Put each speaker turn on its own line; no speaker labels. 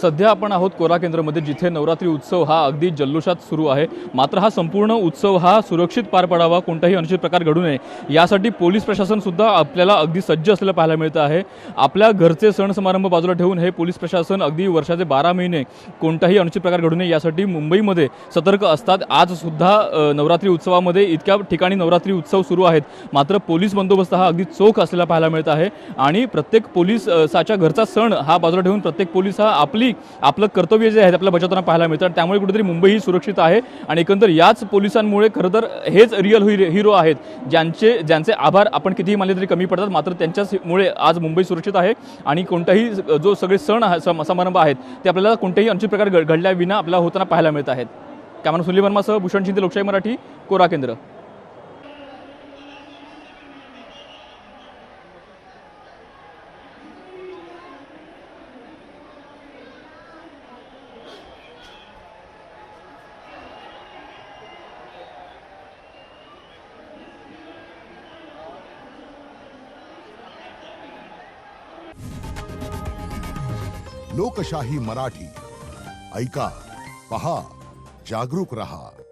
सध्या आपण आहोत कोरा केंद्रामध्ये, जिथे नवरात्री उत्सव हा अगदी जल्लोषात सुरू आहे। मात्र हा संपूर्ण उत्सव हा सुरक्षित पार पडावा, कोणताही अनुचित प्रकार घडू नये यासाठी पोलीस प्रशासन सुद्धा आपल्याला अगदी सज्ज असलेलं पाहायला मिळतं आहे। आपल्या घरचे सण समारंभ बाजूला ठेवून हे पोलीस प्रशासन अगदी वर्षाचे 12 महिने कोणताही अनुचित प्रकार घडू नये यासाठी मुंबईमध्ये सतर्क असतात। आज सुद्धा नवरात्री उत्सवामध्ये इतक्या ठिकाणी नवरात्री उत्सव सुरू आहेत, मात्र पोलीस बंदोबस्त हा अगदी चोख असलेला पाहायला मिळत आहे। आणि प्रत्येक पोलिसाच्या घरचा सण हा बाजूला ठेवून प्रत्येक पोलीस हा आपलं कर्तव्य जे आहे आपल्या बजावताना पाहायला मिळतं। त्यामुळे कुठेतरी मुंबई ही सुरक्षित आहे आणि एकंदर याच पोलिसांमुळे खरं तर हेच रिअल हिरो आहेत, ज्यांचे आभार आपण कितीही मानले तरी कमी पडतात। मात्र त्यांच्यामुळे आज मुंबई सुरक्षित आहे आणि कोणताही जो सगळे सण समारंभ आहेत ते आपल्याला कोणतेही अनुचित प्रकार घडल्याविना आपल्याला होताना पाहायला मिळत आहेत। कॅमेरामन सुनील वर्मासह भूषण शिंदे, लोकशाही मराठी, कोरा केंद्र।
लोकशाही मराठी, ऐका, पहा, जागरूक रहा।